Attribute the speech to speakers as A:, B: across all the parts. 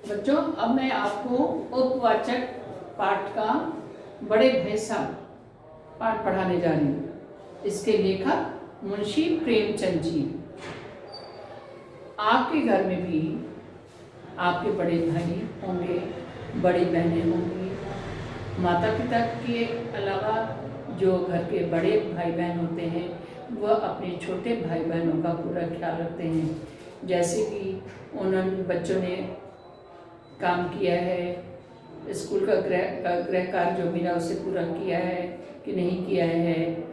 A: बच्चों, अब मैं आपको उपवाचक पाठ का बड़े भैंसा पाठ पढ़ाने जा रही हूँ। इसके लेखक मुंशी प्रेमचंद जी। आपके घर में भी आपके बड़े भाई होंगे, बड़ी बहनें होंगी। माता पिता के अलावा जो घर के बड़े भाई बहन होते हैं वह अपने छोटे भाई बहनों का पूरा ख्याल रखते हैं। जैसे कि उन्होंने बच्चों ने काम किया है, स्कूल का गृह कार्य जो मिला उसे पूरा किया है कि नहीं किया है,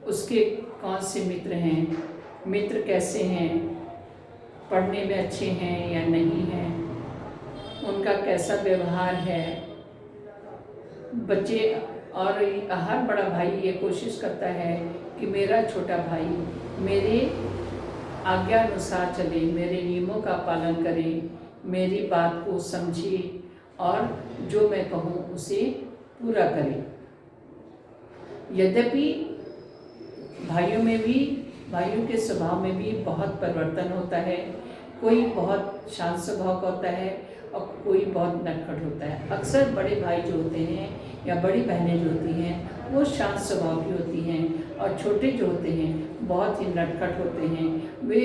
A: उसके कौन से मित्र हैं, मित्र कैसे हैं, पढ़ने में अच्छे हैं या नहीं हैं, उनका कैसा व्यवहार है। बच्चे और हर बड़ा भाई ये कोशिश करता है कि मेरा छोटा भाई मेरे आज्ञा अनुसार चले, मेरे नियमों का पालन करे, मेरी बात को समझे और जो मैं कहूँ उसे पूरा करे। यद्यपि भाइयों के स्वभाव में भी बहुत परिवर्तन होता है। कोई बहुत शांत स्वभाव का होता है और कोई बहुत नटखट होता है। अक्सर बड़े भाई जो होते हैं या बड़ी बहनें जो होती हैं वो शांत स्वभाव की होती हैं और छोटे जो होते हैं बहुत ही नटखट होते हैं। वे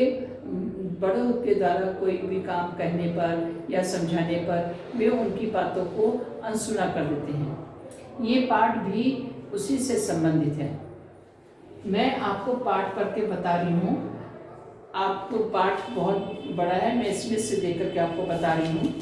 A: बड़ों के द्वारा कोई भी काम कहने पर या समझाने पर वे उनकी बातों को अनसुना कर देते हैं। ये पाठ भी उसी से संबंधित है। मैं आपको पाठ पढ़ के बता रही हूँ। आपको पाठ बहुत बड़ा है, मैं इसमें से देकर के आपको बता रही हूँ।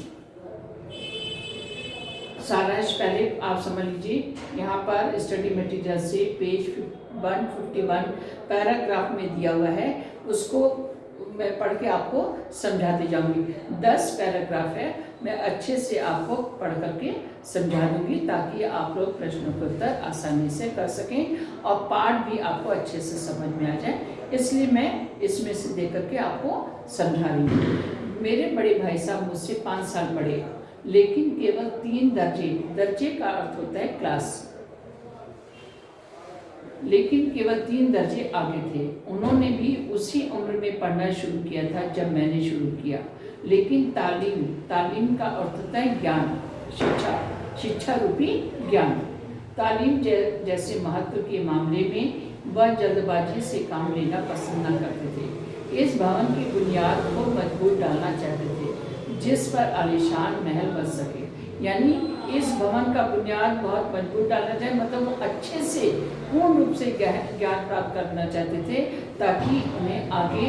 A: सारांश पहले आप समझ लीजिए। यहाँ पर स्टडी मटेरियल से पेज 151 पैराग्राफ में दिया हुआ है, उसको मैं पढ़ के आपको समझाती जाऊंगी। 10 पैराग्राफ है, मैं अच्छे से आपको पढ़ करके समझा दूंगी ताकि आप लोग प्रश्नों के उत्तर आसानी से कर सकें और पाठ भी आपको अच्छे से समझ में आ जाए। इसलिए मैं इसमें से दे करके आपको समझा रही हूँ। मेरे बड़े भाई साहब मुझसे 5 साल बड़े, लेकिन केवल 3 दर्जे का अर्थ होता है क्लास, लेकिन केवल 3 दर्जे आगे थे। उन्होंने भी उसी उम्र में पढ़ना शुरू किया था जब मैंने शुरू किया। लेकिन तालीम का अर्थ होता है ज्ञान, शिक्षा रूपी ज्ञान। तालीम जैसे महत्व के मामले में वह जल्दबाजी से काम लेना पसंद न करते थे। इस भवन की बुनियाद को मजबूत डालना चाहते थे जिस पर आलीशान महल बन सके। यानी इस भवन का बुनियाद बहुत मजबूत डालना चाहिए, मतलब वो अच्छे से पूर्ण रूप से ज्ञान प्राप्त करना चाहते थे ताकि उन्हें आगे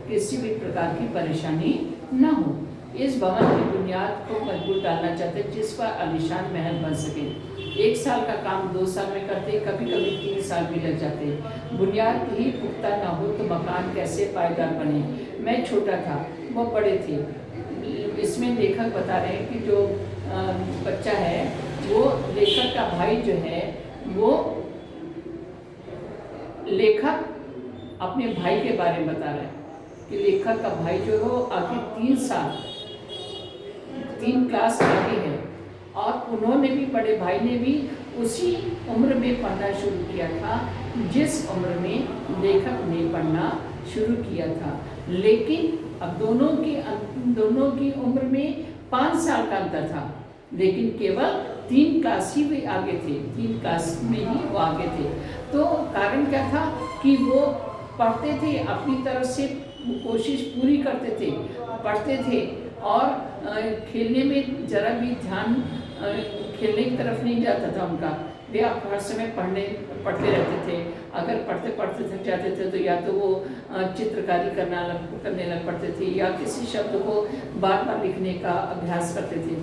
A: किसी भी प्रकार की परेशानी न हो। इस भवन की बुनियाद को मजबूत डालना चाहते जिस पर आलीशान महल बन सके। 1 साल का काम 2 साल में करते, कभी कभी 3 साल भी लग जाते। बुनियाद ही पुख्ता न हो तो मकान कैसे पायदार बने। मैं छोटा था, वो बड़े थे। इसमें लेखक बता रहे हैं कि जो बच्चा है वो लेखक का भाई जो है वो लेखक अपने भाई के बारे में बता रहा है कि लेखक का भाई जो है आगे 3 क्लास आगे है और उन्होंने भी, बड़े भाई ने भी उसी उम्र में पढ़ना शुरू किया था जिस उम्र में लेखक ने पढ़ना शुरू किया था। लेकिन अब दोनों की उम्र में 5 साल का अंतर था, लेकिन केवल 3 क्लास ही वे आगे थे, 3 क्लास में ही वो आगे थे। तो कारण क्या था कि वो पढ़ते थे, अपनी तरफ से कोशिश पूरी करते थे, पढ़ते थे और खेलने में जरा भी ध्यान खेलने की तरफ नहीं जाता था उनका। वे हर समय पढ़ते रहते थे। अगर पढ़ते पढ़ते थक जाते थे तो या तो वो चित्रकारी करने लग पड़ते थे या किसी शब्द को बार बार लिखने का अभ्यास करते थे।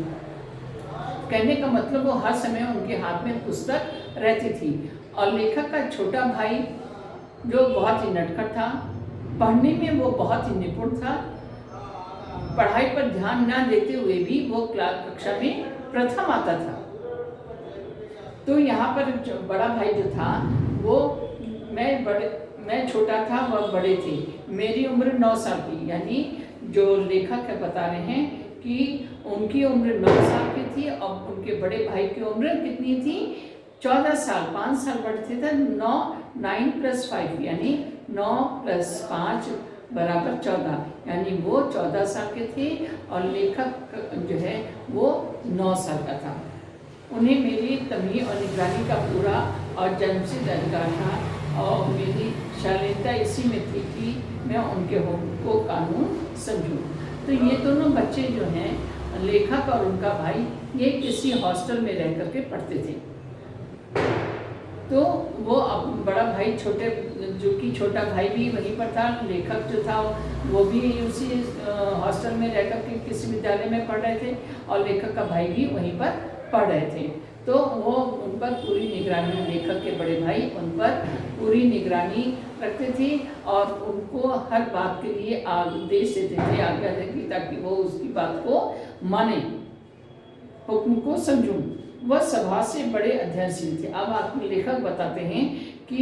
A: कहने का मतलब वो हर समय उनके हाथ में पुस्तक रहती थी। और लेखक का छोटा भाई जो बहुत ही नटखट था, पढ़ने में वो बहुत ही निपुण था, पढ़ाई पर ध्यान न देते हुए भी वो कक्षा में प्रथम आता था। तो यहाँ पर जो बड़ा भाई जो था वो, मैं छोटा था, वह बड़े थे। मेरी उम्र 9 साल की, यानी जो लेखक है बता रहे हैं कि उनकी उम्र 9 साल की थी और उनके बड़े भाई की उम्र कितनी थी, 14 साल, 5 साल बढ़ते थे। 9 + 5 यानी 9 + 5 बराबर 14, यानी वो 14 साल के थे और लेखक जो है वो 9 साल का था। उन्हें मेरी तमीज़ और निगरानी का पूरा और जन्मसिद्ध अधिकार था और मेरी शालीनता इसी में थी कि मैं उनके हुक्म को कानून समझूं। तो ये दोनों बच्चे जो हैं, लेखक और उनका भाई, ये किसी हॉस्टल में रह करके पढ़ते थे। तो वो बड़ा भाई जो कि छोटा भाई भी वहीं पर था, लेखक जो था वो भी उसी हॉस्टल में रह करके किसी विद्यालय में पढ़ रहे थे और लेखक का भाई भी वहीं पर पढ़ रहे थे। तो वो उन पर पूरी निगरानी, लेखक के बड़े भाई उन पर पूरी निगरानी रखते थे और उनको हर बात के लिए आदेश देते थे, आज्ञा देते, ताकि वो उसकी बात को माने, हुक्म को समझूं। वह सभा से बड़े अध्ययनशील थे। अब आपके लेखक बताते हैं कि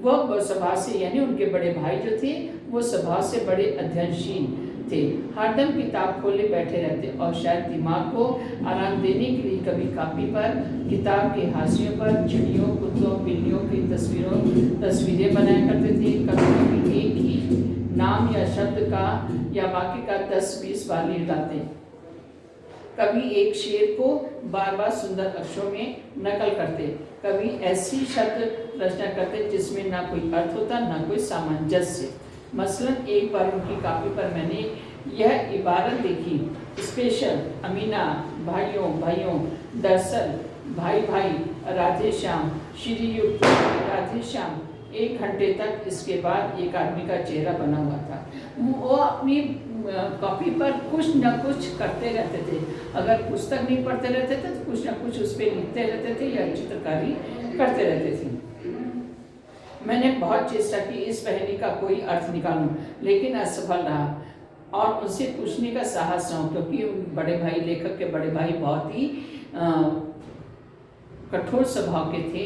A: वह सभा से, यानी उनके बड़े भाई जो थे वो सभा से बड़े अध्ययनशील थे। हरदम किताब खोले बैठे रहते और शायद दिमाग को आराम देने के लिए कभी कापी पर, किताब के हाशियों पर चिड़ियों, कुत्तों, बिल्लियों की तस्वीरें बनाया करते थे। कभी कभी एक ही नाम या शब्द का या वाक्य का 10-20 बार लिख डालते। कभी एक शेर को बार बार सुंदर अक्षरों में नकल करते, कभी ऐसी शब्द रचना करते जिसमें ना कोई अर्थ होता ना कोई सामंजस्य। मसलन एक बार उनकी कापी पर मैंने यह इबारत देखी, स्पेशल, अमीना, भाइयों भाइयों, दरअसल, भाई भाई, राधे श्याम, श्रीयुक्त, राधे श्याम। 1 घंटे तक इसके बाद एक आदमी का चेहरा बना हुआ था। वो अपनी कॉपी पर कुछ न कुछ करते रहते थे। अगर पुस्तक नहीं पढ़ते रहते थे तो कुछ न कुछ उस पर लिखते रहते थे या चित्रकारी करते रहते थे। मैंने बहुत चेष्टा की इस पहेली का कोई अर्थ निकालूं, लेकिन असफल रहा और उनसे पूछने का साहस न हो, क्योंकि बड़े भाई, लेखक के बड़े भाई बहुत ही कठोर स्वभाव के थे।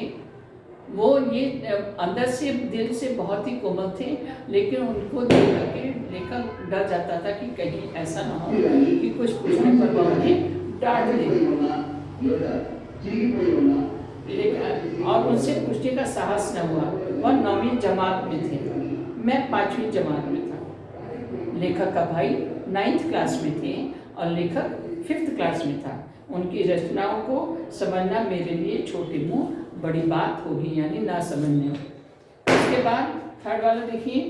A: वो ये अंदर से, दिल से बहुत ही कोमल थे, लेकिन उनको देख करके लेखक डर जाता था कि कहीं ऐसा ना हो कि कुछ पूछने पर वह उन्हें डांट दे। और उनसे पूछने का साहस न हुआ। वह 9वीं जमात में थे, मैं 5वीं जमात में था। लेखक का भाई 9th क्लास में थे और लेखक 5th क्लास में था। उनकी रचनाओं को समझना मेरे लिए छोटे मुंह बड़ी बात होगी, यानी ना समझने। उसके बाद 3rd वाला देखिए।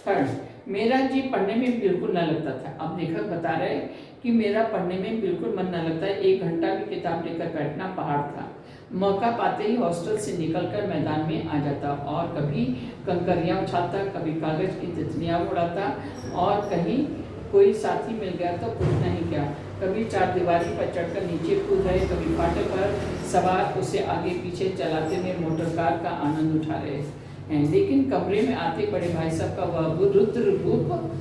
A: 3rd, मेरा जी पढ़ने में बिल्कुल न लगता था। अब लेखक बता रहे कि मेरा पढ़ने में बिल्कुल मन न लगता। 1 घंटा भी किताब लेकर बैठना पहाड़ था। मौका पाते ही हॉस्टल से निकलकर मैदान में आ जाता और कभी कंकरियाँ उछालता, कभी कागज की तितलियाँ उड़ाता और कहीं कोई साथी मिल गया तो पूछना ही क्या, कभी चारदीवारी पर चढ़कर नीचे कूद रहे, कभी फाटक पर सवार उसे आगे पीछे चलाते हुए मोटर कार का आनंद उठा रहे हैं। लेकिन कमरे में आते बड़े भाई साहब का वह रुद्र रूप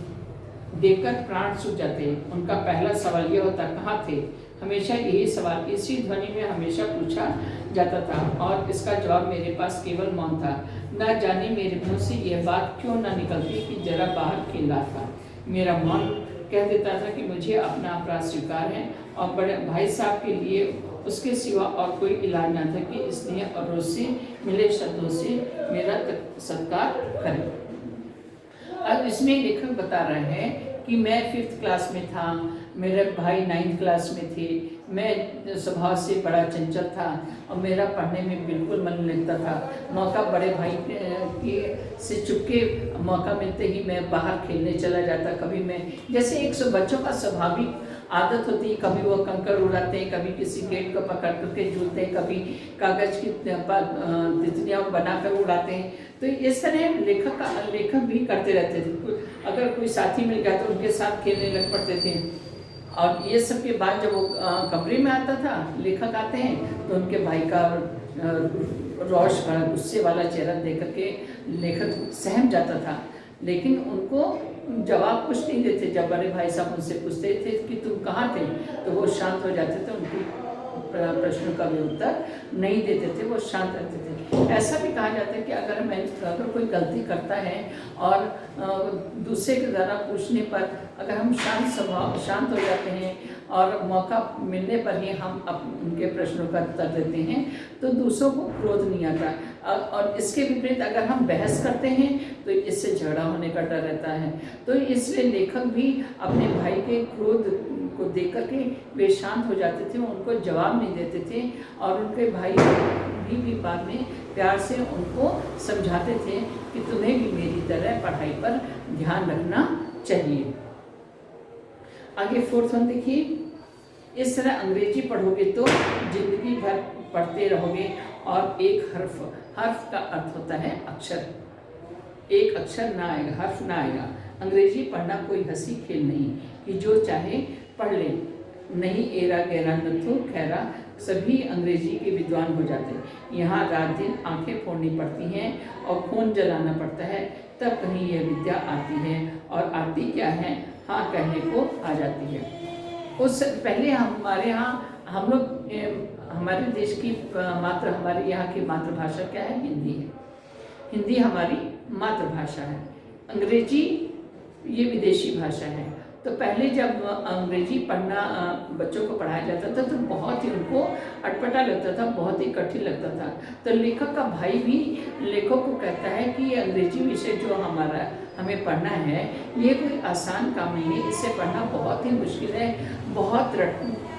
A: देखकर प्राण सूख जाते हैं। उनका पहला सवाल यह होता, कहाँ थे? हमेशा यही सवाल इसी ध्वनि में हमेशा पूछा जाता था और इसका जवाब मेरे पास केवल मौन था। न जाने मेरे मुँह से यह बात क्यों न निकलती कि जरा बाहर खेल रहा था। मेरा मन कह देता था कि मुझे अपना अपराध स्वीकार है और बड़े भाई साहब के लिए उसके सिवा और कोई इलाज न था कि स्नेह और रोज से मिले शब्दों से मेरा सत्कार करें। अब इसमें लेखक बता रहे हैं कि मैं 5th क्लास में था, मेरे भाई 9th क्लास में थे, मैं स्वभाव से बड़ा चंचल था और मेरा पढ़ने में बिल्कुल मन नहीं लगता था। मौका बड़े भाई के से चुपके मौका मिलते ही मैं बाहर खेलने चला जाता। कभी मैं, जैसे एक बच्चों का स्वाभाविक आदत होती है, कभी वो कंकड़ उड़ाते हैं, कभी किसी गेट को पकड़ करके झूलते हैं, कभी कागज की तितलियाँ बनाकर उड़ाते हैं। तो इस तरह लेखक भी करते रहते थे। अगर कोई साथी मिल गया तो उनके साथ खेलने लग पड़ते थे। और ये सब के बाद जब वो कमरे में आता था, लेखक आते हैं, तो उनके भाई का रोष भरा गुस्से वाला चेहरा देख करके लेखक सहम जाता था, लेकिन उनको जवाब कुछ नहीं देते। जब बड़े भाई साहब उनसे पूछते थे कि तुम कहाँ थे, तो वो शांत हो जाते थे, उनकी प्रश्नों का भी उत्तर नहीं देते थे, वो शांत रहते थे। ऐसा भी कहा जाता है कि अगर कोई गलती करता है और दूसरे के द्वारा पूछने पर अगर हम शांत हो जाते हैं और मौका मिलने पर ही हम उनके प्रश्नों का उत्तर देते हैं तो दूसरों को क्रोध नहीं आता। और इसके विपरीत अगर हम बहस करते हैं तो इससे झगड़ा होने का डर रहता है। तो इसलिए लेखक भी अपने भाई के क्रोध को देख करके वे शांत हो जाते थे, उनको जवाब नहीं देते थे और उनके भाई भी बाद में प्यार से उनको समझाते थे कि तुम्हें भी मेरी तरह पढ़ाई पर ध्यान रखना चाहिए। आगे 4th वन देखिए, इस तरह अंग्रेजी पढ़ोगे तो जिंदगी भर पढ़ते रहोगे। और एक हर्फ का अर्थ होता है अक्षर, एक अक्षर ना आएगा, हर्फ ना आएगा। अंग्रेजी पढ़ना कोई हंसी खेल नहीं कि जो चाहे पढ़ ले, नहीं एरा गहरा नथु खैरा, सभी अंग्रेजी के विद्वान हो जाते हैं। यहाँ रात दिन आंखें फोड़नी पड़ती हैं और खून जलाना पड़ता है, तब कहीं यह विद्या आती है। और आती क्या है, हाँ कहने को आ जाती है। उस पहले हमारे यहाँ हम लोग हमारे देश की हमारे यहाँ की मातृभाषा क्या है, हिंदी है। हिंदी हमारी मातृभाषा है, अंग्रेजी ये विदेशी भाषा है। तो पहले जब अंग्रेजी पढ़ना बच्चों को पढ़ाया जाता था तो बहुत ही उनको अटपटा लगता था, बहुत ही कठिन लगता था। तो लेखक का भाई भी लेखक को कहता है कि ये अंग्रेजी विषय जो हमें पढ़ना है ये कोई आसान काम नहीं है, इससे पढ़ना बहुत ही मुश्किल है। बहुत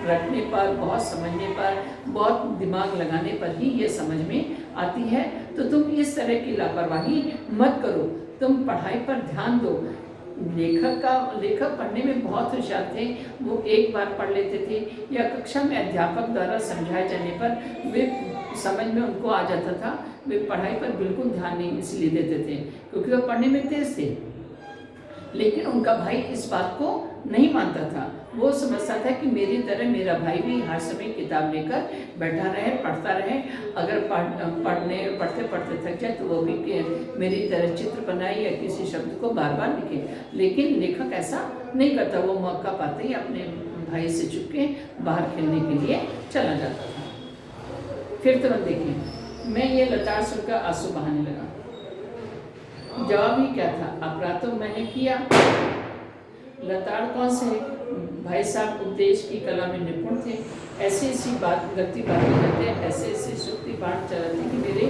A: रटने पर, बहुत समझने पर, बहुत दिमाग लगाने पर ही ये समझ में आती है। तो तुम इस तरह की लापरवाही मत करो, तुम पढ़ाई पर ध्यान दो। लेखक पढ़ने में बहुत होशियार थे। वो एक बार पढ़ लेते थे या कक्षा में अध्यापक द्वारा समझाए जाने पर वे समझ में उनको आ जाता था। वे पढ़ाई पर बिल्कुल ध्यान नहीं इसलिए देते थे क्योंकि वो पढ़ने में तेज थे। लेकिन उनका भाई इस बात को नहीं मानता था। वो समझता था कि मेरी तरह मेरा भाई भी हर समय किताब लेकर बैठा रहे, पढ़ता रहे। अगर पढ़ते पढ़ते थक जाए तो वो भी मेरी तरह चित्र बनाए या किसी शब्द को बार बार लिखे। लेकिन लेखक ऐसा नहीं करता, वो मौका पाते ही अपने भाई से चुपके बाहर खेलने के लिए चला जाता था। फिर तुरंत देखिए, मैं ये लताड़ सुनकर आंसू बहाने लगा। जवाब ही क्या था, अपराध तो मैंने किया। लताड़ कौन से भाई साहब उपदेश की कला में निपुण थे, ऐसी ऐसी गलती बातें करते, ऐसे ऐसे शुक्ति बांट चलाते कि मेरे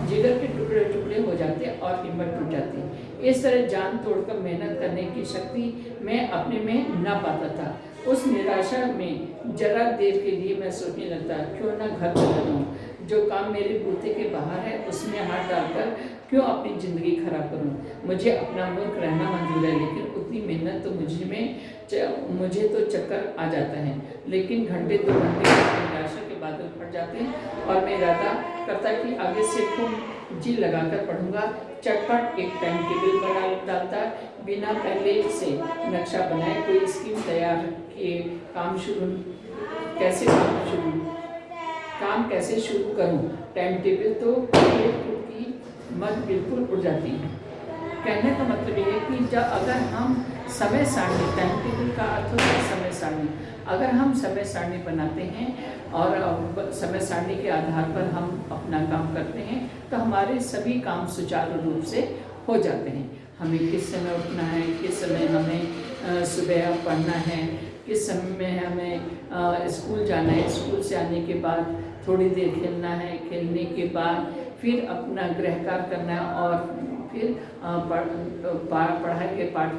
A: जिगर के टुकड़े टुकड़े हो जाते और हिम्मत टूट जाती। इस तरह जान तोड़कर मेहनत करने की शक्ति मैं अपने में ना पाता था। उस निराशा में जरा देर के लिए मैं सोचने लगता, क्यों ना घर चला जाऊँ, जो काम मेरे बूते के बाहर है उसमें हाथ डालकर क्यों अपनी ज़िंदगी खराब करूं। मुझे अपना मूर्ख रहना मंजूर है, लेकिन उतनी मेहनत तो मुझे तो चक्कर आ जाता है। लेकिन घंटे 2 घंटे निराशा के बादल फट जाते हैं और मैं इरादा करता कि आगे से खूब जी लगाकर पढ़ूंगा। चटपट एक टाइम टेबल बना डालता, बिना पहले से नक्शा बनाए कोई स्कीम तैयार किए काम कैसे शुरू करूं। टाइम टेबल तो की मत बिल्कुल उड़ जाती है। कहने का मतलब ये है कि जब अगर हम समय सारणी, टाइम टेबल का अर्थ होता है समय सारणी, अगर हम समय सारणी बनाते हैं और समय सारणी के आधार पर हम अपना काम करते हैं तो हमारे सभी काम सुचारू रूप से हो जाते हैं। हमें किस समय उठना है, किस समय हमें सुबह पढ़ना है, किस समय में हमें स्कूल जाना है, स्कूल से आने के बाद थोड़ी देर खेलना है, खेलने के बाद फिर अपना गृह कार्य करना है और फिर पढ़ाई के पाठ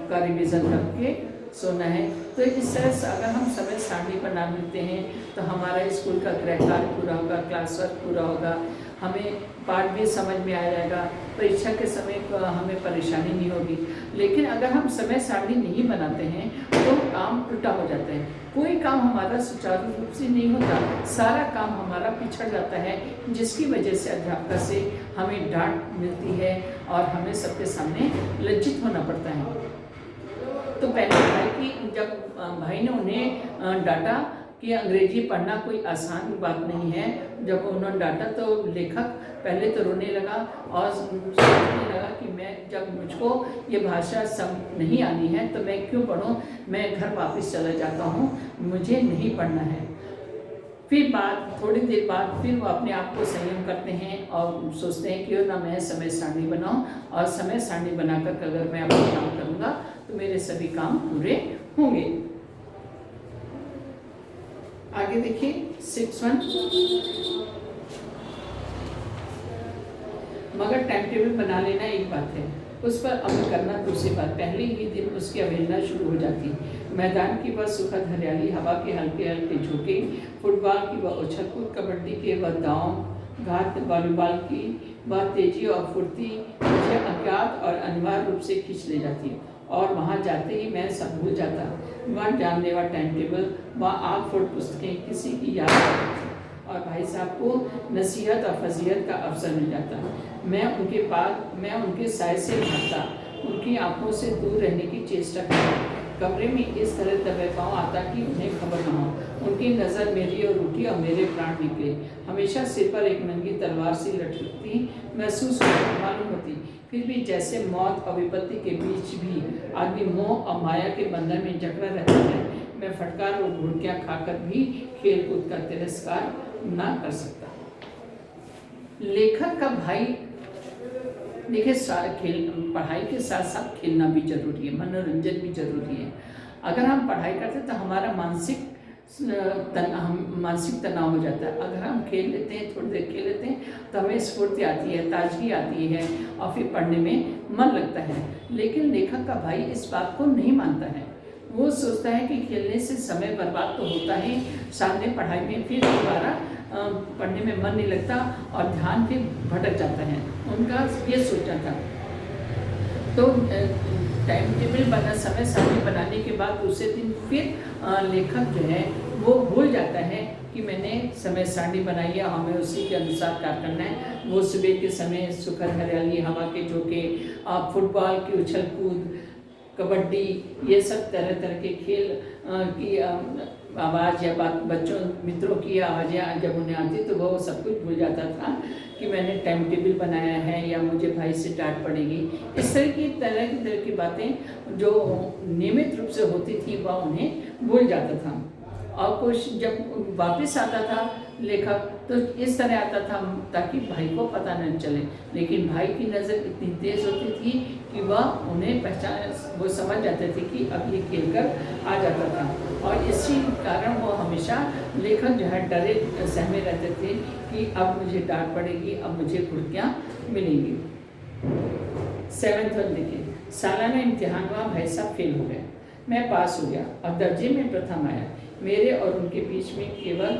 A: का रिविज़न करके सोना है। तो इस तरह से अगर हम समय सारणी बना लेते हैं तो हमारा स्कूल का गृह कार्य पूरा होगा, क्लास वर्क पूरा होगा, हमें पाठ भी समझ में आ जाएगा, परीक्षा के समय हमें परेशानी नहीं होगी। लेकिन अगर हम समय सारणी नहीं बनाते हैं तो काम उल्टा हो जाता है, कोई काम हमारा सुचारू रूप से नहीं होता, सारा काम हमारा पिछड़ जाता है, जिसकी वजह से अध्यापक से हमें डांट मिलती है और हमें सबके सामने लज्जित होना पड़ता है। तो पहले जब भाई ने उन्हें डांटा कि अंग्रेजी पढ़ना कोई आसान बात नहीं है, जब उन्होंने डांटा तो लेखक पहले तो रोने लगा और सोचने लगा कि मैं जब मुझको ये भाषा नहीं आनी है तो मैं क्यों पढ़ूं, मैं घर वापस चला जाता हूं, मुझे नहीं पढ़ना है। फिर थोड़ी देर बाद फिर वो अपने आप को संयम करते हैं और सोचते हैं क्यों ना मैं समय सारणी बनाऊं और समय सारणी बनाकर अगर मैं अपना काम करूँगा तो मेरे सभी काम पूरे होंगे। आगे देखिए 6.1, मगर टाइम टेबल बना लेना एक बात है, उस पर अमल करना दूसरी बात। पहले ही दिन उसकी अवहेलना शुरू हो जाती। मैदान की वह सुखद हरियाली, हवा के हल्के हल्के झोंके, फुटबॉल की वह उछल कूद, कबड्डी के वह दांव घात, वॉलीबॉल की वह तेजी और फुर्ती मुझे अज्ञात और अनिवार्य रूप से खींच ले जाती। और वहाँ जाते ही मैं सब भूल जाता। वह जानलेवा टाइम टेबल, वह आँख फोड़ पुस्तकें किसी की याद आती और भाई साहब को नसीहत और फजीहत का अवसर मिल जाता। मैं उनके साय से भागता, उनकी आंखों से दूर रहने की चेष्टा करता। कमरे में इस तरह दबे पाँव आता कि उन्हें खबर न हो। उनकी नज़र मेरी ओर उठी और मेरे प्राण निकले। हमेशा सिर पर एक नंगी तलवार सी लटकती महसूस मालूम होती। फिर भी जैसे मौत और विपत्ति के बीच भी आदमी मोह और माया के बंधन में जकड़ा रहता है। मैं फटकार और घुड़कियाँ खाकर भी खेल कूद का तिरस्कार ना कर सकता। लेखक का भाई देखिए, पढ़ाई के साथ साथ खेलना भी जरूरी है, मनोरंजन भी जरूरी है। अगर हम पढ़ाई करते तो हमारा मानसिक तनाव हो जाता है। अगर हम खेल लेते हैं, थोड़ी देर खेल लेते हैं तो हमें स्फूर्ति आती है, ताजगी आती है और फिर पढ़ने में मन लगता है। लेकिन लेखक का भाई इस बात को नहीं मानता है। वो सोचता है कि खेलने से समय बर्बाद तो होता है, साथ में पढ़ाई में फिर दोबारा पढ़ने में मन नहीं लगता और ध्यान फिर भटक जाता है। उनका ये सोचा था। तो टाइम टेबल समय सारणी बनाने के बाद दूसरे दिन फिर लेखक जो है वो भूल जाता है कि मैंने समय सारणी बनाई है, हमें उसी के अनुसार कार्य करना है। वो सुबह के समय सुखद हरियाली, हवा के झोंके, फुटबॉल की उछल कूद, कबड्डी, ये सब तरह तरह के खेल की आवाज़ या बच्चों मित्रों की आवाज़ें जब उन्हें आती तो वो सब कुछ भूल जाता था कि मैंने टाइम टेबल बनाया है या मुझे भाई से डांट पड़ेगी। इस तरह की बातें जो नियमित रूप से होती थी वह उन्हें भूल जाता था। और कुछ जब वापस आता था लेखक तो इस तरह आता था ताकि भाई को पता न चले। लेकिन भाई की नज़र इतनी तेज़ होती थी कि वह उन्हें वो समझ जाते थे कि अब ये खेल कर आ जाता था। और इसी कारण वो हमेशा लेखक जो है डरे सहमे रहते थे कि अब मुझे डांट पड़ेगी, अब मुझे घुड़कियाँ मिलेंगी। 7th वन देखिए, सालाना इम्तिहान हुआ, भाई साहब फेल हो गए, मैं पास हो गया और दर्जे में प्रथम आया। मेरे और उनके बीच में केवल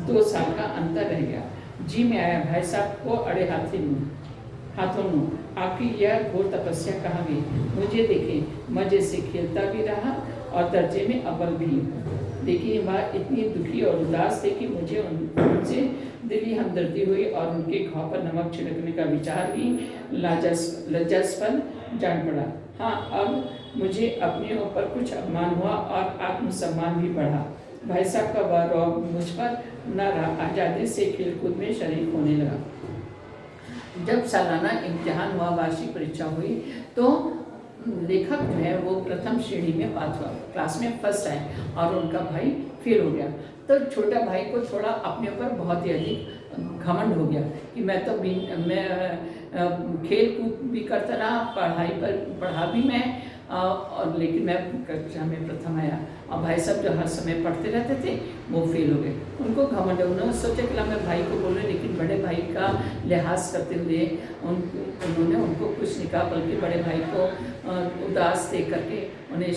A: 2 साल का अंतर रह गया। जी मैं आया, भाई साहब को अड़े हाथों में आपकी यह घोर तपस्या कहाँ गई? मुझे देखें, मजे से खेलता भी रहा और दर्जे में अव्वल भी। देखिए वह इतनी दुखी और उदास थे कि मुझे उनसे दिली हमदर्दी हुई और उनके घाव पर नमक छिड़कने का विचार भी लज्जास्पद जान पड़ा। हाँ, अब मुझे अपने ऊपर कुछ अपमान हुआ और आत्मसम्मान भी बढ़ा। भाई साहब का वह रौब मुझ पर न रहा, आज़ादी से खेलकूद में शरीक होने लगा। जब सालाना इम्तिहान हुआ, वार्षिक परीक्षा हुई तो लेखक जो है वो प्रथम श्रेणी में पास हुआ, क्लास में फर्स्ट आए और उनका भाई फेल हो गया। तो छोटा भाई को थोड़ा अपने ऊपर बहुत ही अधिक घमंड हो गया कि मैं खेल कूद भी करता रहा, पढ़ा भी मैं और लेकिन मैं कक्षा में प्रथम आया और भाई साहब जो हर समय पढ़ते रहते थे वो फेल हो गए। उनको घमंड, उन्होंने सोचा कि मैं भाई को बोले, लेकिन बड़े भाई का लिहाज करते हुए उन्होंने उनको कुछ नहीं कहा, बल्कि बड़े भाई को उदास देख करके उन्हें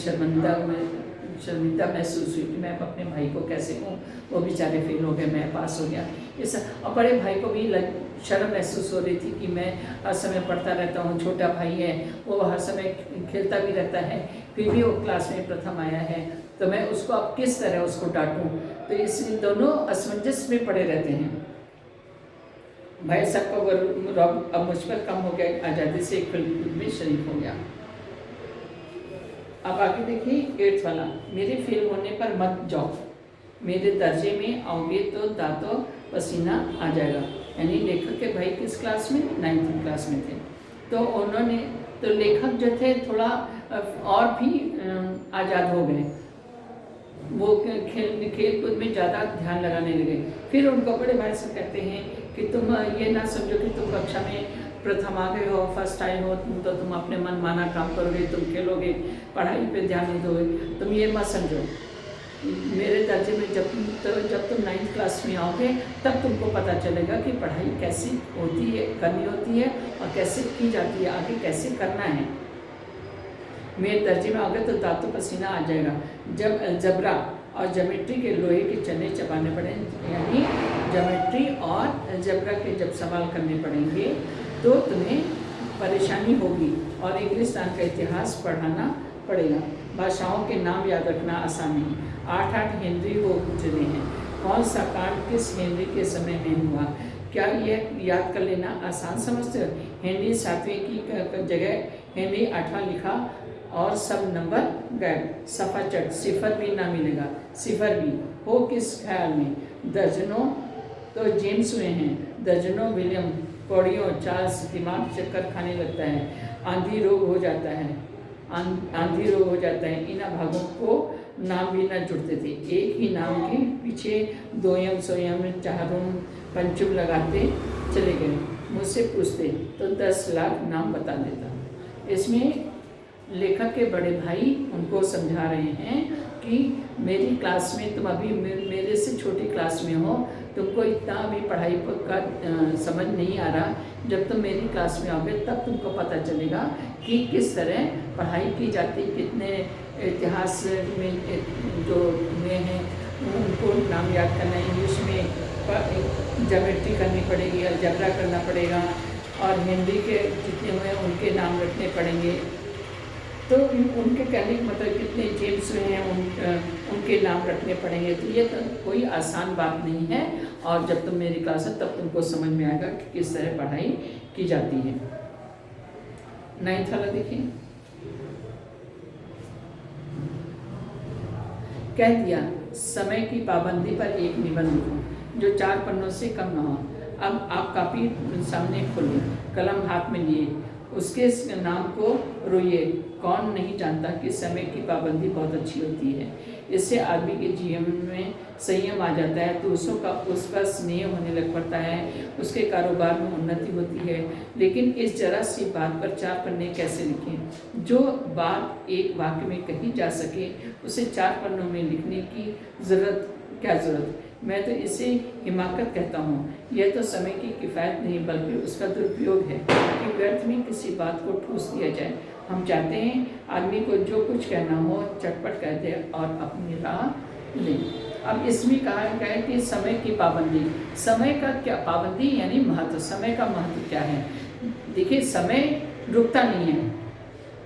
A: शर्मिंदा महसूस हुई कि मैं अपने भाई को कैसे कहूँ, वो बेचारे फेल हो गए, मैं पास हो गया। इस और बड़े भाई को भी शर्म महसूस हो रही थी कि मैं हर समय पढ़ता रहता हूँ, छोटा भाई है वो हर समय खेलता भी रहता है, फिर भी वो क्लास में प्रथम आया है, तो मैं उसको अब किस तरह उसको डांटूँ। तो इसलिए दोनों असमंजस में पड़े रहते हैं। भाई साहब का रौब अब मुझ पर कम हो गया, आज़ादी से खेलकूद में शरीक हो गया। अब आगे देखिए 8th वाला, मेरे फेल होने पर मत जाओ, मेरे दर्जे में आओगे तो दांतों पसीना आ जाएगा। यानी लेखक के भाई किस क्लास में? 9th क्लास में थे। तो लेखक जो थे थोड़ा और भी आज़ाद हो गए, वो खेल कूद में ज़्यादा ध्यान लगाने लगे। फिर उनको बड़े भाई से कहते हैं कि तुम ये ना समझो कि तुम कक्षा में प्रथम आ गए हो, फर्स्ट आए हो, तो तुम अपने मन माना काम करोगे, तुम खेलोगे, पढ़ाई पे ध्यान नहीं दोगे, तुम ये मत समझो। मेरे दर्जे में जब तुम 9th क्लास में आओगे तब तुमको पता चलेगा कि पढ़ाई कैसी होती है, करनी होती है और कैसे की जाती है, आगे कैसे करना है। मेरे दर्जे में आओगे तो दांतों पसीना आ जाएगा। जब अलजबरा और ज्योमेट्री के लोहे के चने चबाने पड़े, यानी ज्योमेट्री और अलजबरा के जब सवाल करने पड़ेंगे तो तुम्हें परेशानी होगी और इंग्लिस्तान का इतिहास पढ़ाना पड़ेगा। भाषाओं के नाम याद रखना आसान नहीं। 8 हेनरी हो गुजरे हैं। कौन सा कांड किस हेनरी के समय में हुआ? क्या यह याद कर लेना आसान समझते हो? हेनरी 7वें की जगह हेनरी 8वां लिखा और सब नंबर गए। सफा चट, सिफर भी ना मिलेगा, सिफर भी हो किस ख्याल में? दर्जनों तो जेम्स हुए हैं, दर्जनों विलियम, कौड़ियों चार्ल्स, दिमाग चक्कर खाने लगता है, आंधी रोग हो जाता है, आंधी रोग हो जाता है। इन भागों को नाम भी न जुड़ते थे। एक ही नाम के पीछे दोयम सोयम चारुम पंचुम लगाते चले गए। मुझसे पूछते तो 10 लाख नाम बता देता। इसमें लेखक के बड़े भाई उनको समझा रहे हैं कि मेरी क्लास में तुम अभी मेरे से छोटी क्लास में हो, तुमको इतना अभी पढ़ाई का समझ नहीं आ रहा। जब तुम मेरी क्लास में आओगे तब तुमको पता चलेगा कि किस तरह पढ़ाई की जाती, कितने इतिहास में जो हुए हैं उनको नाम याद करना, इंग्लिश में ज्योमेट्री करनी पड़ेगी, अलजबरा करना पड़ेगा और हिंदी के जितने हुए उनके नाम रखने पड़ेंगे। तो उनके कहने का मतलब कितने जेम्स हुए हैं उनके नाम रखने पड़ेंगे। तो ये तो कोई आसान बात नहीं है और जब तुम मेरी क्लास है तब तुमको समझ में आएगा कि किस तरह पढ़ाई की जाती है। 9th वाला देखिए, कह दिया समय की पाबंदी पर एक निबंध लिखो जो 4 पन्नों से कम न हो। अब आप कापी सामने खोलिए, कलम हाथ में लिए, उसके नाम को रोइए। कौन नहीं जानता कि समय की पाबंदी बहुत अच्छी होती है, इससे आदमी के जीवन में संयम आ जाता है, दूसरों का उस पर स्नेह होने लग पड़ता है, उसके कारोबार में उन्नति होती है। लेकिन इस जरा सी बात पर 4 पन्ने कैसे लिखें? जो बात एक वाक्य में कही जा सके उसे 4 पन्नों में लिखने की क्या ज़रूरत? मैं तो इसे हिमाकत कहता हूँ। यह तो समय की किफ़ायत नहीं बल्कि उसका दुरुपयोग है कि व्यर्थ में किसी बात को ठूस दिया जाए। हम चाहते हैं आदमी को जो कुछ कहना हो चटपट कह दे और अपनी राह ले। अब इसमें कहा गया है कि समय की पाबंदी। समय का क्या पाबंदी यानी महत्व, समय का महत्व क्या है? देखिए, समय रुकता नहीं है,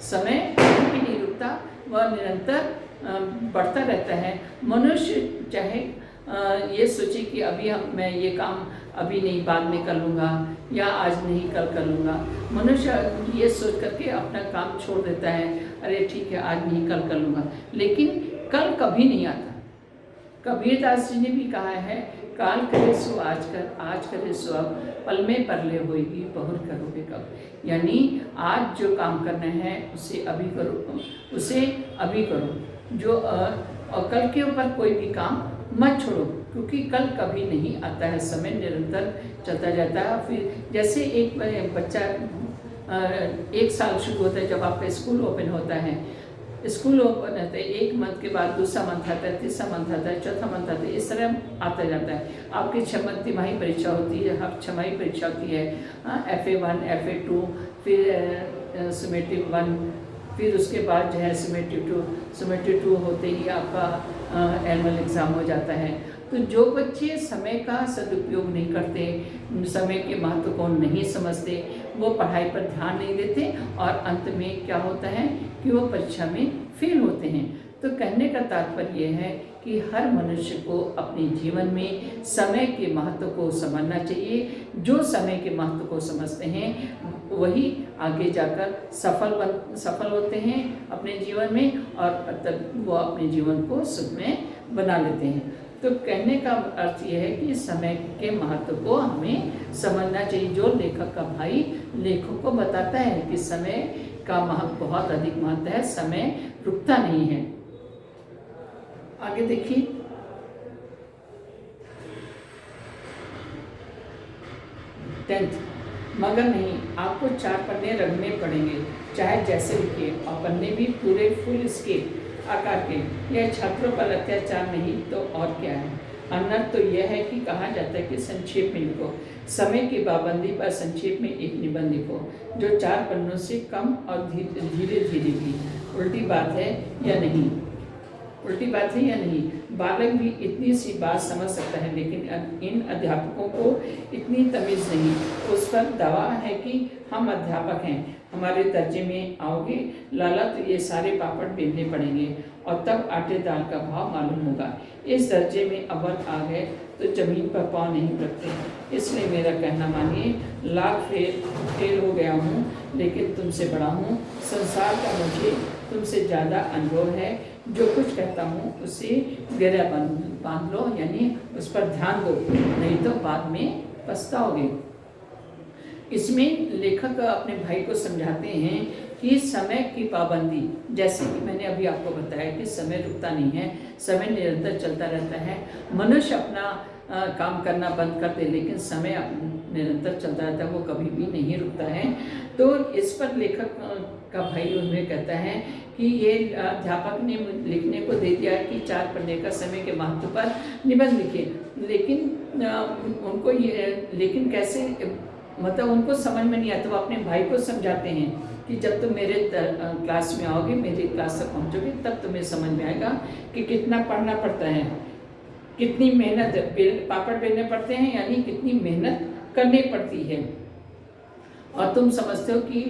A: समय कभी नहीं रुकता, वह निरंतर बढ़ता रहता है। मनुष्य चाहे ये सोचे कि अभी मैं ये काम अभी नहीं बाद में कर लूँगा या आज नहीं कल कर लूँगा। मनुष्य ये सोच करके अपना काम छोड़ देता है, अरे ठीक है आज नहीं कल कर लूँगा, लेकिन कल कभी नहीं आता। कबीरदास जी ने भी कहा है, काल करे सो आज कर, आज करे सो अब, पल में परले होएगी बहुर करोगे कब। यानी आज जो काम करना है उसे अभी करो, उसे अभी करो। जो और कल के ऊपर कोई भी काम मत छोड़ो, क्योंकि कल कभी नहीं आता है, समय निरंतर चलता जाता है। फिर जैसे एक बच्चा 1 साल शुरू होता है, जब आपका स्कूल ओपन होता है, स्कूल ओपन होता है, 1 मंथ के बाद दूसरा मंथ आता है, तीसरा मंथ आता है, चौथा मंथ आता है, इस तरह आता जाता है। आपकी 6 मंथ तिमाही परीक्षा होती है, हर 6 माही परीक्षा होती है, FA1 FA2, फिर समेटिव 1, फिर उसके बाद जो है समेटिव 2 होते ही आपका एनुअल एग्ज़ाम हो जाता है। तो जो बच्चे समय का सदुपयोग नहीं करते, समय के महत्व को नहीं समझते, वो पढ़ाई पर ध्यान नहीं देते और अंत में क्या होता है कि वो परीक्षा में फेल होते हैं। तो कहने का तात्पर्य ये है कि हर मनुष्य को अपने जीवन में समय के महत्व को समझना चाहिए। जो समय के महत्व को समझते हैं वही आगे जाकर सफल होते हैं अपने जीवन में और तब वो अपने जीवन को सुखमय बना लेते हैं। तो कहने का अर्थ यह है कि समय के महत्व को हमें समझना चाहिए। जो लेखक का भाई लेखक को बताता है कि समय का महत्व बहुत अधिक महत्व है, समय रुकता नहीं है। आगे देखिए, मगर नहीं, आपको 4 पन्ने रगड़ने पड़ेंगे, चाहे जैसे लिखिए, और पन्ने भी पूरे फुल स्केप आकार के। यह छात्रों पर अत्याचार नहीं तो और क्या है। अनर्थ तो यह है कि कहा जाता है कि संक्षेप में लिखो। समय की पाबंदी पर संक्षेप में एक निबंध लिखो जो 4 पन्नों से कम और धीरे धीरे भी। उल्टी बात है या नहीं? उल्टी बात है या नहीं? बालक भी इतनी सी बात समझ सकता है, लेकिन इन अध्यापकों को इतनी तमीज़ नहीं। उस पर दावा है कि हम अध्यापक हैं, हमारे दर्जे में आओगे लाला तो ये सारे पापड़ बेलने पड़ेंगे और तब आटे दाल का भाव मालूम होगा। इस दर्जे में अव्वल आ गए तो जमीन पर पाँव नहीं रखते। इसलिए मेरा कहना मानिए, लाख फेल हो गया हूँ लेकिन तुमसे बड़ा हूँ। संसार का मुझे तुमसे ज़्यादा अनुभव है। जो कुछ कहता हूँ उसे गहरा बांध लो, यानी उस पर ध्यान दो, नहीं तो बाद में पछताओगे। इसमें लेखक अपने भाई को समझाते हैं कि समय की पाबंदी, जैसे कि मैंने अभी आपको बताया कि समय रुकता नहीं है, समय निरंतर चलता रहता है। मनुष्य अपना काम करना बंद कर दे लेकिन समय निरंतर चलता रहता है, वो कभी भी नहीं रुकता है। तो इस पर लेखक का भाई उन्हें कहता है कि ये अध्यापक ने लिखने को दे दिया है कि 4 पन्ने का समय के महत्व पर निबंध लिखे, लेकिन उनको ये लेकिन कैसे, मतलब उनको समझ में नहीं आता। वो अपने भाई को समझाते हैं कि जब तुम मेरे क्लास में आओगे, मेरी क्लास तक पहुँचोगे, तब तुम्हें समझ में आएगा कि कितना पढ़ना पड़ता है, कितनी मेहनत पापड़ बेलने पड़ते हैं, यानी कितनी मेहनत करनी पड़ती है। और तुम समझते हो कि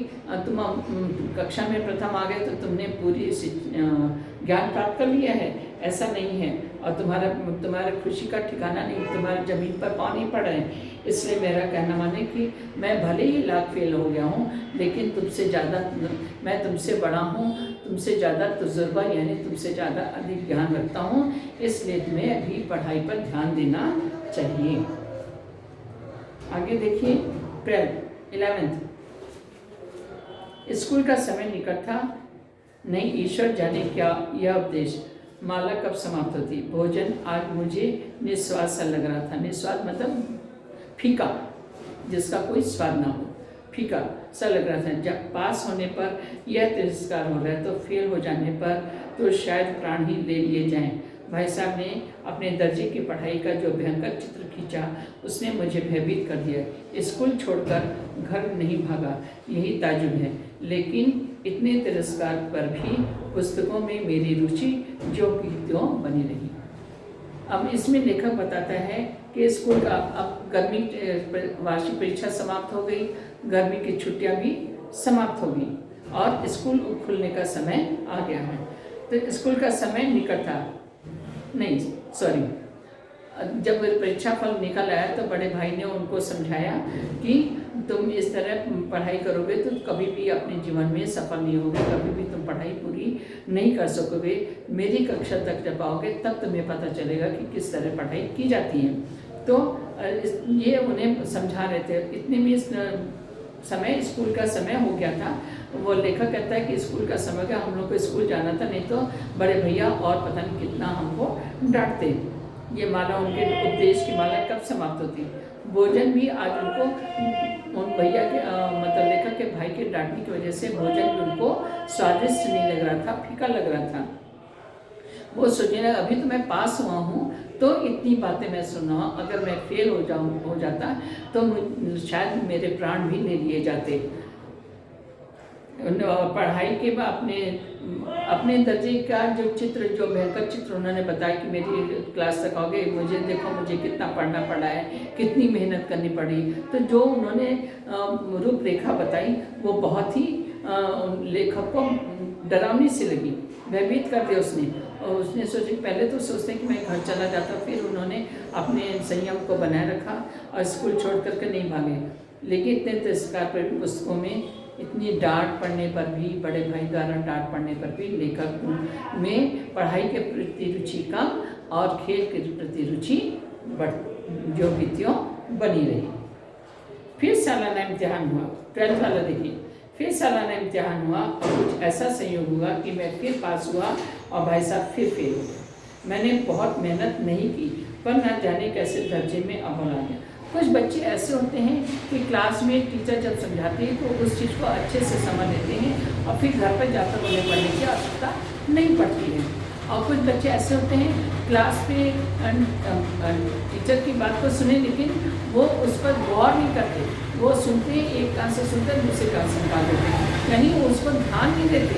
A: तुम कक्षा में प्रथम आ गए तो तुमने पूरी ज्ञान प्राप्त कर लिया है, ऐसा नहीं है। और तुम्हारा खुशी का ठिकाना नहीं, तुम्हारे ज़मीन पर पाँव नहीं पड़ रहे हैं। इसलिए मेरा कहना माने कि मैं भले ही लाख फेल हो गया हूँ, लेकिन मैं तुमसे बड़ा हूँ, तुमसे ज़्यादा तजुर्बा यानी तुमसे ज़्यादा अधिक ज्ञान रखता हूँ। इसलिए तुम्हें अभी पढ़ाई पर ध्यान देना चाहिए। आगे देखिए 11th। स्कूल का समय निकट था, नहीं ईश्वर जाने क्या यह उपदेश। माला कब समाप्त होती। भोजन आज मुझे निस्वाद सा लग रहा था। निस्वाद मतलब फीका, जिसका कोई स्वाद ना हो, फीका सा लग रहा था। जब पास होने पर यह तिरस्कार हो रहा है तो फेल हो जाने पर तो शायद प्राण ही ले लिए जाएं। भाई साहब ने अपने दर्जे की पढ़ाई का जो भयंकर चित्र खींचा, उसने मुझे भयभीत कर दिया। स्कूल छोड़कर घर नहीं भागा, यही ताजुब है। लेकिन इतने तिरस्कार पर भी पुस्तकों में मेरी रुचि जो की त्यों बनी रही। अब इसमें लेखक बताता है कि स्कूल का अब गर्मी वार्षिक परीक्षा समाप्त हो गई, गर्मी की छुट्टियां भी समाप्त हो गई और स्कूल खुलने का समय आ गया है। तो स्कूल का समय निकट था, नहीं सॉरी, जब परीक्षा फल निकल आया तो बड़े भाई ने उनको समझाया कि तुम इस तरह पढ़ाई करोगे तो कभी भी अपने जीवन में सफल नहीं होगे, कभी भी तुम पढ़ाई पूरी नहीं कर सकोगे। मेरी कक्षा तक जब आओगे तब तुम्हें पता चलेगा कि किस तरह पढ़ाई की जाती है। तो ये उन्हें समझा रहे थे। इतने में समय स्कूल का समय हो गया था। वो लेखक कहता है कि स्कूल का समय का हम लोग को स्कूल जाना था, नहीं तो बड़े भैया और पता नहीं कितना हमको डांटते। ये माला, उनके उपदेश की माला कब समाप्त होती। भोजन भी आज उनको उन भैया के मतलब लेखक के भाई के डांटने की वजह से भोजन भी उनको स्वादिष्ट नहीं लग रहा था, फीका लग रहा था। वो सोचने लगा अभी तो मैं पास हुआ हूँ तो इतनी बातें मैं सुन रहा हूँ, अगर मैं फेल हो जाता तो शायद मेरे प्राण भी ले लिए जाते। पढ़ाई के बाद अपने दर्जे का जो भयंकर चित्र उन्होंने बताया कि मेरी क्लास तक आओगे, मुझे देखो मुझे कितना पढ़ना पड़ा है, कितनी मेहनत करनी पड़ी। तो जो उन्होंने रूपरेखा बताई वो बहुत ही लेखक को डरावनी सी लगी, भयभीत कर दिया उसने। और उसने सोचा, पहले तो सोचते कि मैं घर चला जाता, फिर उन्होंने अपने संयम को बनाए रखा और स्कूल छोड़ करके नहीं भागे। लेकिन इतने तिरस्कार पर भी, पुस्तकों में इतनी डांट पड़ने पर भी, बड़े भाई द्वारा डांट पड़ने पर भी लेखक में पढ़ाई के प्रति रुचि कम और खेल के प्रति रुचि जो भी त्यों बनी रही। फिर सालाना इम्तिहान हुआ, 12th वाला देखिए। फिर सालाना इम्तिहान हुआ और कुछ ऐसा संयोग हुआ कि मैं फिर पास हुआ और भाई साहब फिर फेल हो गए। मैंने बहुत मेहनत नहीं की पर न जाने कैसे दर्जे में अव्वल आ गया। कुछ बच्चे ऐसे होते हैं कि क्लास में टीचर जब समझाते हैं तो उस चीज़ को अच्छे से समझ लेते हैं और फिर घर पर जाकर उन्हें पढ़ने की आवश्यकता नहीं पड़ती है। और कुछ बच्चे ऐसे होते हैं क्लास पे टीचर की बात को सुने लेकिन वो उस पर गौर नहीं करते, वो सुनते हैं, एक कान से सुनते हैं दूसरे कान से निकाल देते हैं, यानी वो उस पर ध्यान नहीं देते।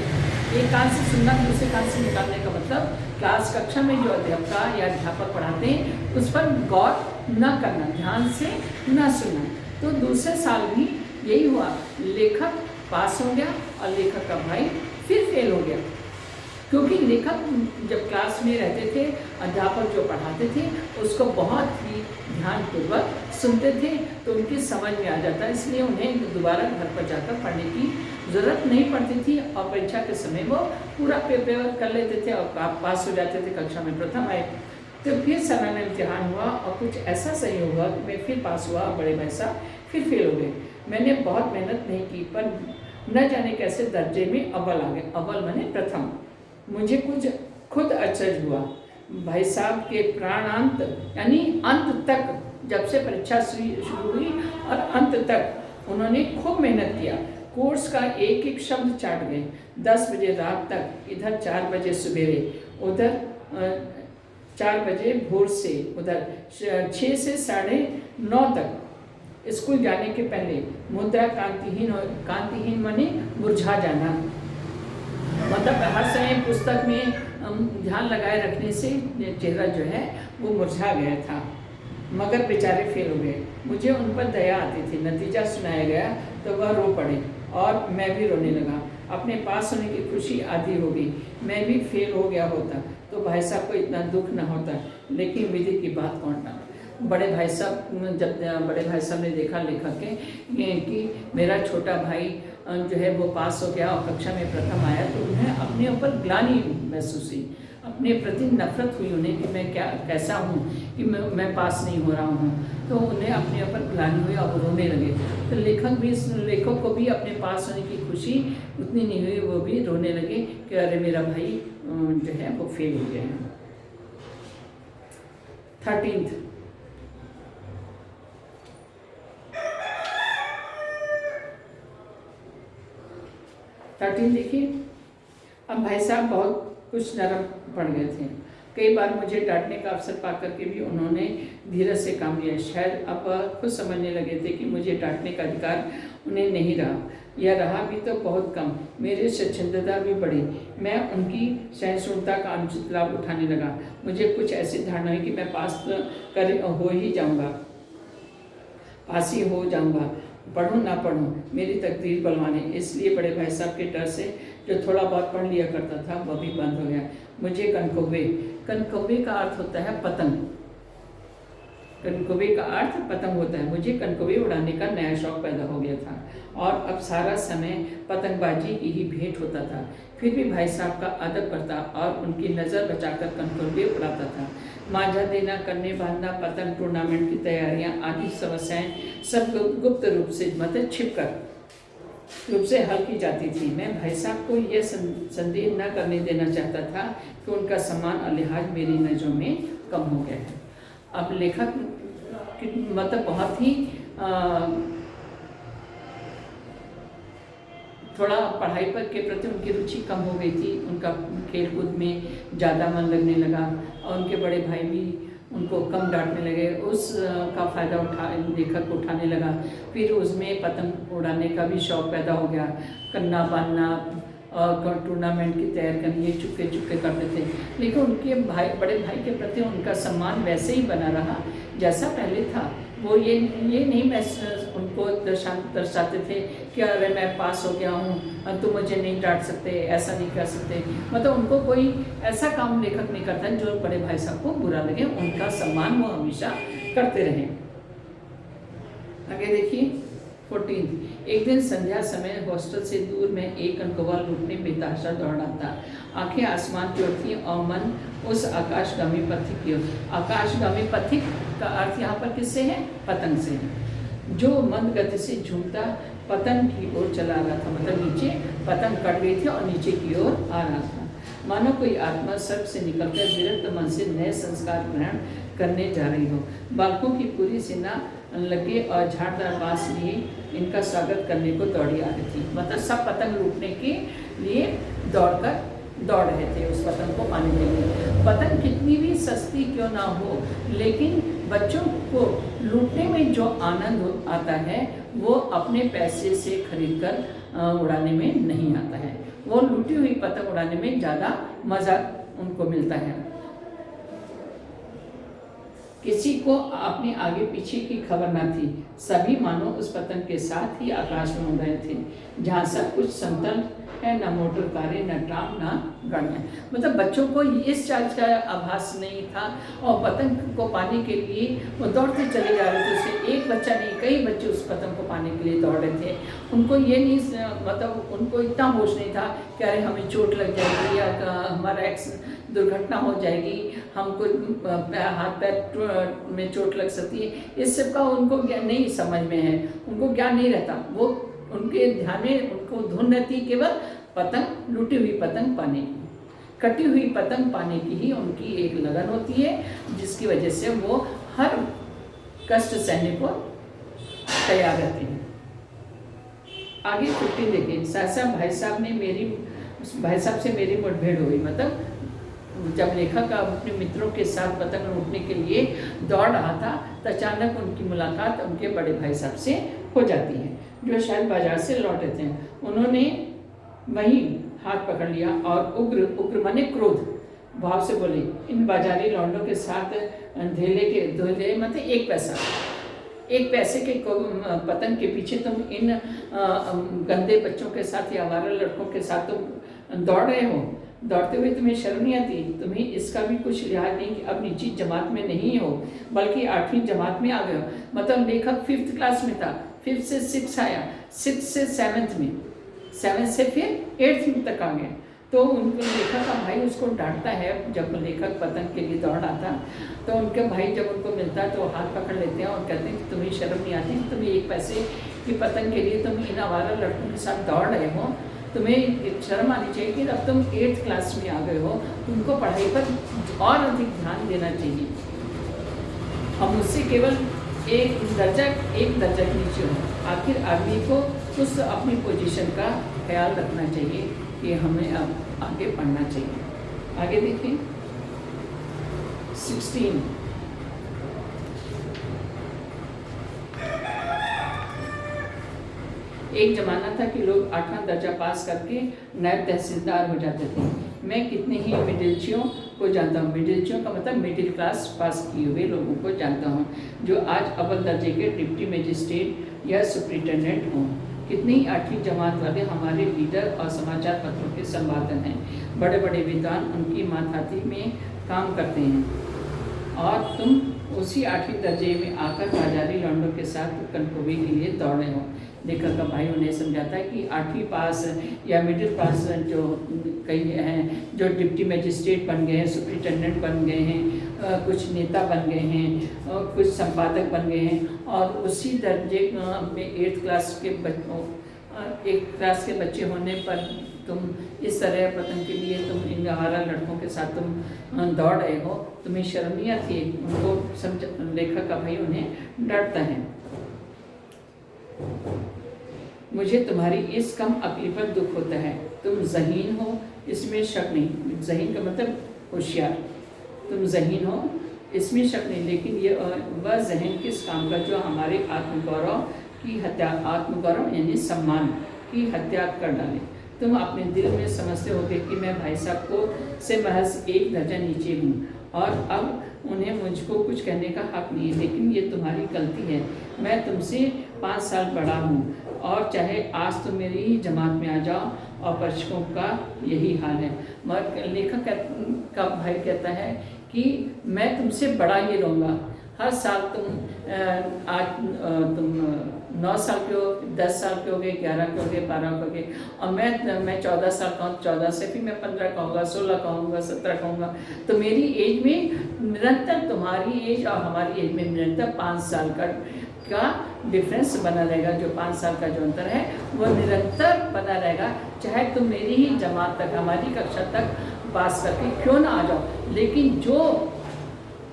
A: एक कान से सुनना दूसरे कान से निकालने का मतलब क्लास कक्षा में जो अध्यापका या अध्यापक पढ़ाते हैं उस पर गौर न करना, ध्यान से न सुनना। तो दूसरे साल भी यही हुआ, लेखक पास हो गया और लेखक का भाई फिर फेल हो गया, क्योंकि लेखक जब क्लास में रहते थे, अध्यापक जो पढ़ाते थे उसको बहुत ही ध्यानपूर्वक सुनते थे तो उनकी समझ में आ जाता, इसलिए उन्हें दोबारा घर पर जाकर पढ़ने की ज़रूरत नहीं पड़ती थी और परीक्षा के समय वो पूरा पेपर कर लेते थे और पास हो जाते थे, कक्षा में प्रथम आए। तो फिर सालाना इम्तिहान हुआ और कुछ ऐसा सही हुआ कि मैं फिर पास हुआ, बड़े भाई साहब फिर फेल हो गए। मैंने बहुत मेहनत नहीं की पर न जाने कैसे दर्जे में अव्वल आ गए, अव्वल माने प्रथम। मुझे कुछ खुद अचरज हुआ, भाई साहब के प्राणांत यानी अंत तक, जब से परीक्षा शुरू हुई और अंत तक उन्होंने खूब मेहनत किया, कोर्स का एक एक शब्द चाट गए। 10 बजे रात तक, इधर 4 बजे सवेरे, उधर 4 बजे भोर से, उधर 6 से 9:30 तक। स्कूल जाने के पहले मुद्रा कांतिहीन माने मुरझा जाना, मतलब हर समय पुस्तक में ध्यान लगाए रखने से चेहरा जो है वो मुरझा गया था, मगर बेचारे फेल हो गए। मुझे उन पर दया आती थी, नतीजा सुनाया गया तो वह रो पड़े और मैं भी रोने लगा। अपने पास होने की खुशी आधी हो गई। मैं भी फेल हो गया होता तो भाई साहब को इतना दुख न होता, लेकिन विधि की बात कौन टाला। बड़े भाई साहब, जब बड़े भाई साहब ने देखा लेखक के कि मेरा छोटा भाई जो है वो पास हो गया और कक्षा में प्रथम आया, तो उन्हें अपने ऊपर ग्लानि महसूस हुई, अपने प्रति नफरत हुई उन्हें कि मैं कैसा हूँ कि मैं पास नहीं हो रहा हूँ। तो उन्हें अपने ऊपर ग्लानि हुई और वो रोने लगे। तो लेखक को भी अपने पास होने की खुशी उतनी नहीं हुई, वो भी रोने लगे कि अरे मेरा भाई जो है वो फेल हो गया है। 13th, देखिए, अब भाई साहब बहुत कुछ नरम पड़ गए थे। कई बार मुझे डांटने का अवसर पाकर के भी उन्होंने धीरज से काम लिया। शायद अब खुद समझने लगे थे कि मुझे डांटने का अधिकार उन्हें नहीं रहा, या रहा भी तो बहुत कम। मेरी स्वच्छंदता भी बढ़ी, मैं उनकी सहिष्णुता का अनुचित लाभ उठाने लगा। मुझे कुछ ऐसी धारणा है कि मैं पास हो ही जाऊँगा, पास ही हो जाऊँगा, पढ़ूँ ना पढ़ूँ, मेरी तकदीर बलवाने। इसलिए बड़े भाई साहब के डर से जो थोड़ा बहुत पढ़ लिया करता था वह भी बंद हो गया। मुझे कनकौवे का अर्थ होता है पतंग, कनकौवे का अर्थ पतंग होता है। मुझे कनकौवे उड़ाने का नया शौक पैदा हो गया था और अब सारा समय पतंगबाजी की ही भेंट होता था। फिर भी भाई साहब का अदब करता और उनकी नज़र बचाकर कनकौवे उड़ाता था। मांझा देना, करने बांधना, पतंग टूर्नामेंट की तैयारियां आदि समस्याएं सब गुप्त रूप से मतलब छिपकर रूप से हल की जाती थी। मैं भाई साहब को यह संदेह न करने देना चाहता था कि उनका सम्मान और लिहाज मेरी नज़रों में कम हो गया है। अब लेखक मतलब बहुत ही थोड़ा पढ़ाई पर के प्रति उनकी रुचि कम हो गई थी, उनका खेल कूद में ज़्यादा मन लगने लगा और उनके बड़े भाई भी उनको कम डांटने लगे। उस का फ़ायदा लेखक उठाने लगा। फिर उसमें पतंग उड़ाने का भी शौक़ पैदा हो गया। करना बांधना और टूर्नामेंट की तैयारी करनी, ये चुपके चुपके करते थे, लेकिन उनके बड़े भाई के प्रति उनका सम्मान वैसे ही बना रहा जैसा पहले था। वो ये नहीं उनको दर्शाते थे कि अरे मैं पास हो गया हूँ, तुम मुझे नहीं डांट सकते, ऐसा नहीं कर सकते। मतलब उनको कोई ऐसा काम लेखक नहीं करता जो बड़े भाई साहब को बुरा लगे, उनका सम्मान वो हमेशा करते रहे। आगे देखिए 14। एक दिन संध्या समय हॉस्टल से दूर में एक कनकौवा लूटने बेतहाशा दौड़ा था। आंखें आसमान की ओर थी और मन उस आकाशगामी पथिक की ओर। आकाशगामी पथिक का अर्थ यहाँ पर किससे है? पतंग से है, जो मंद गति से झूमता पतंग की ओर चला रहा था। मतलब नीचे पतंग कट गई थी और नीचे की ओर आ रहा था। मानो कोई आत्मा सर्प से निकलकर विरक्त मन से नए संस्कार ग्रहण करने जा रही हो। बालकों की पूरी सेना लगे और झाड़दार बांस लिए इनका स्वागत करने को दौड़ी आ रही थी। मतलब सब पतंग लूटने के लिए दौड़कर दौड़ रहे थे उस पतंग को पाने के लिए। पतंग कितनी भी सस्ती क्यों ना हो, लेकिन बच्चों को लूटने में जो आनंद आता है वो अपने पैसे से खरीद कर उड़ाने में नहीं आता है। वो लूटी हुई पतंग उड़ाने में ज़्यादा मज़ा उनको मिलता है। किसी को अपने आगे पीछे की खबर न थी, सभी मानो उस पतंग के साथ ही आकाश में उड़ रहे थे, जहाँ सब कुछ समतल है, न मोटर कारें, न ट्राम, न गाड़ियाँ। मतलब बच्चों को इस चीज़ का आभास नहीं था और पतंग को पाने के लिए वो दौड़ते चले जा रहे थे। उससे एक बच्चा नहीं, कई बच्चे उस पतंग को पाने के लिए दौड़ रहे थे। उनको ये नहीं, मतलब उनको इतना होश नहीं था कि अरे हमें चोट लग जाएगी या हमारा दुर्घटना हो जाएगी, हमको हाथ पैर में चोट लग सकती है, इस सब का उनको ज्ञान नहीं समझ में है, उनको ज्ञान नहीं रहता। वो उनके ध्यान में उनको धुन रहती केवल पतंग, लूटी हुई पतंग पाने की, कटी हुई पतंग पाने की ही उनकी एक लगन होती है, जिसकी वजह से वो हर कष्ट सहने को तैयार रहते हैं। आगे 15 देखिए, सहसा भाई साहब से मेरी मुठभेड़ हुई। मतलब जब लेखक अपने मित्रों के साथ पतंग लूटने के लिए दौड़ रहा था तो अचानक उनकी मुलाकात उनके बड़े भाई साहब से हो जाती है, जो शायद बाजार से लौटे थे। उन्होंने वहीं हाथ पकड़ लिया और उग्र माने क्रोध भाव से बोले, इन बाजारी लौंडों के साथ धोले मतलब एक पैसे के पतंग के पीछे तुम इन गंदे बच्चों के साथ या आवारा लड़कों के साथ तुम दौड़ रहे हो। दौड़ते हुए तुम्हें शर्म नहीं आती? तुम्हें इसका भी कुछ लिहाज नहीं कि अब नीची जमात में नहीं हो बल्कि 8वीं जमात में आ गए हो। मतलब लेखक 5th क्लास में था, 5th से 6 आया, 6 से 7th में, 7th से फिर 8th तक आ गया। तो उनको लेखक का भाई उसको डांटता है। जब लेखक पतंग के लिए दौड़ आता तो उनके भाई जब उनको मिलता है तो हाथ पकड़ लेते हैं और कहते हैं कि तुम्हें शर्म नहीं आती, तुम्हें एक पैसे की पतंग के लिए तुम इन आवारा लड़कों के साथ दौड़ रहे हो, तुम्हें शर्म आनी चाहिए कि अब तुम 8th क्लास में आ गए हो, तुमको पढ़ाई पर और अधिक ध्यान देना चाहिए। हम उससे केवल एक दर्जा नीचे हो। आखिर आदमी को उस अपनी पोजीशन का ख्याल रखना चाहिए कि हमें अब आगे पढ़ना चाहिए। आगे देखिए 16। एक ज़माना था कि लोग 8वां दर्जा पास करके नायब तहसीलदार हो जाते थे। मैं कितने ही मिडिलचियों को जानता हूँ, मिडिलचियों का मतलब मिडिल क्लास पास किए हुए लोगों को जानता हूँ, जो आज अव्वल दर्जे के डिप्टी मजिस्ट्रेट या सुप्रिटेंडेंट हों। कितने ही 8वीं जमात वाले हमारे लीडर और समाचार पत्रों के संपादक हैं। बड़े बड़े विद्वान उनकी मातहती में काम करते हैं और तुम उसी 8वीं दर्जे में आकर बाजारी लौंडों के साथ कनकौवे के लिए दौड़े हो। लेखक का भाई उन्हें समझाता है कि 8वीं पास या मिडिल पास जो कई हैं, जो डिप्टी मजिस्ट्रेट बन गए हैं, सुप्रिटेंडेंट बन गए हैं, कुछ नेता बन गए हैं और कुछ संपादक बन गए हैं, और उसी दर्जे में 8th क्लास के बच्चों 1 क्लास के बच्चे होने पर तुम इस तरह पतंग के लिए तुम इन आवारा लड़कों के साथ तुम दौड़ रहे हो, तुम्हें शर्म नहीं आती? उनको समझ लेखक का भाई उन्हें डांटता है। मुझे तुम्हारी इस कम अक्ली पर दुख होता है। तुम ज़हीन हो, इसमें शक नहीं। ज़हीन का मतलब होशियार। तुम ज़हीन हो, इसमें शक नहीं, लेकिन ये वह ज़हन किस काम का जो हमारे आत्मगौरव यानी सम्मान की हत्या कर डाले। तुम अपने दिल में समझते होगे कि मैं भाई साहब को से महज एक दर्जा नीचे हूँ और अब उन्हें मुझको कुछ कहने का हक नहीं है, लेकिन ये तुम्हारी गलती है। मैं तुमसे 5 साल बड़ा हूँ और चाहे आज तुम मेरी ही जमात में आ जाओ, और पर्यटकों का यही हाल है। मगर लेखक का भाई कहता है कि मैं तुमसे बड़ा ही रहूँगा। हर साल तुम 9 साल के हो, 10 साल के हो गए, 11 के हो गए, 12 के हो गए, और मैं 14 साल का हूँ। 14 से फिर मैं 15 कहूँगा, 16 कहूँगा, 17 कहूँगा। तो मेरी एज में निरंतर, तुम्हारी एज और हमारी एज में निरंतर 5 साल का डिफरेंस बना रहेगा। जो 5 साल का जो अंतर है वो निरंतर बना रहेगा, चाहे तुम मेरी ही जमात तक, हमारी कक्षा तक पास करके क्यों ना आ जाओ। लेकिन जो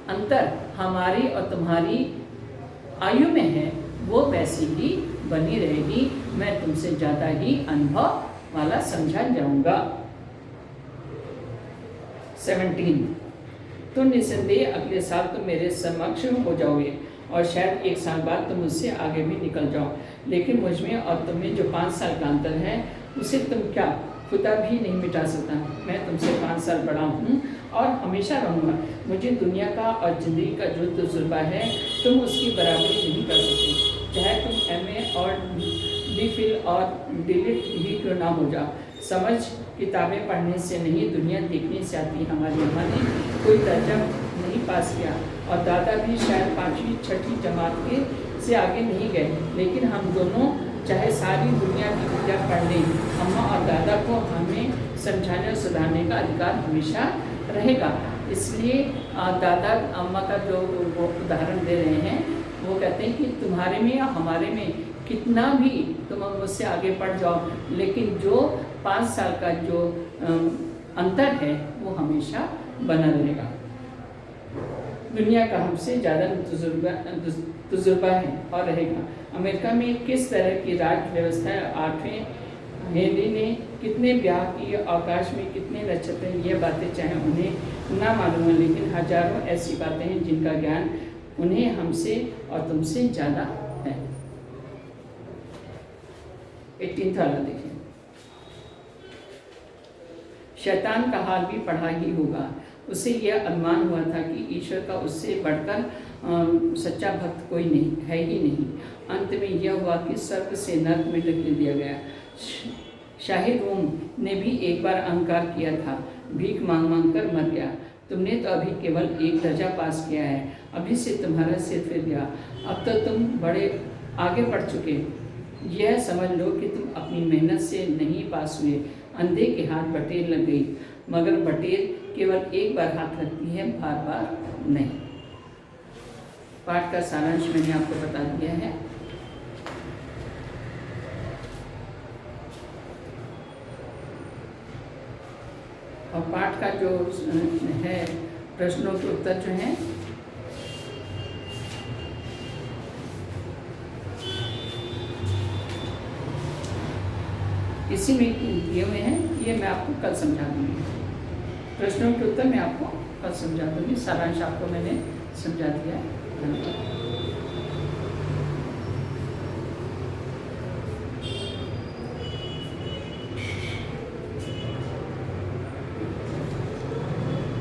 A: अंतर हमारी और तुम्हारी आयु में है वो वैसी ही बनी रहेगी। मैं तुमसे ज़्यादा ही अनुभव वाला समझा जाऊंगा। 17। तो निसंदेह अगले साल तुम मेरे समक्ष हो जाओगे और शायद 1 साल बाद तुम मुझसे आगे भी निकल जाओ, लेकिन मुझ में और तुम में जो 5 साल का अंतर है उसे तुम क्या खुदा भी नहीं मिटा सकता। मैं तुमसे 5 साल बड़ा हूँ और हमेशा रहूँगा। मुझे दुनिया का और ज़िंदगी का जो तजुर्बा है तुम उसकी बराबरी नहीं कर सकते, चाहे तुम MA और DPhil और डिलीट ही क्यों ना हो जाओ। समझ किताबें पढ़ने से नहीं, दुनिया देखने से आती। हमारी अम्मा ने कोई दर्जा नहीं पास किया और दादा भी शायद 5वीं 6ठी जमात के से आगे नहीं गए, लेकिन हम दोनों चाहे सारी दुनिया की विद्या पढ़ लें, अम्मा और दादा को हमें समझाने और सुधारने का अधिकार हमेशा रहेगा। इसलिए दादा अम्मा का जो वो उदाहरण दे रहे हैं, वो कहते हैं कि तुम्हारे में या हमारे में कितना भी तुम मुझसे आगे बढ़ जाओ, लेकिन जो 5 साल का जो अंतर है वो हमेशा बना रहेगा। दुनिया का हमसे ज़्यादा तजुर्बा है और रहेगा। अमेरिका में किस तरह की राज्य व्यवस्था है, 8वें हेनरी ने कितने ब्याह किए, आकाश में कितने नक्षत्र हैं, ये बातें चाहे उन्हें ना मालूम है, लेकिन हजारों ऐसी बातें हैं जिनका ज्ञान उन्हें हमसे और तुमसे ज़्यादा है। 18 वाला देखिए। शैतान का हाल भी पढ़ा ही होगा। उसे यह अनुमान हुआ था कि ईश्वर का उससे बढ़कर सच्चा भक्त कोई नहीं है ही नहीं। अंत में यह हुआ कि स्वर्ग से नर्क में ढकेल दिया गया। शाही रोम ने भी एक बार अहंकार किया था, भीख मांग मांग कर मर गया। तुमने तो अभी केवल 1 दर्जा पास किया है, अभी से तुम्हारा सिर फिर गया। अब तो तुम बड़े आगे बढ़ चुके। यह समझ लो कि तुम अपनी मेहनत से नहीं पास हुए। अंधे के हाथ बटेर लग गई, मगर बटेर केवल एक बार हाथ रखती है, बार बार नहीं। पाठ का सारांश मैंने आपको बता दिया है। और पाठ का जो है प्रश्नों के उत्तर जो हैं इसी में दिए हुए हैं, ये मैं आपको कल समझा दूँगी। प्रश्नों के उत्तर मैं आपको कल समझा दूँगी। सारांश आपको मैंने समझा दिया है। धन्यवाद।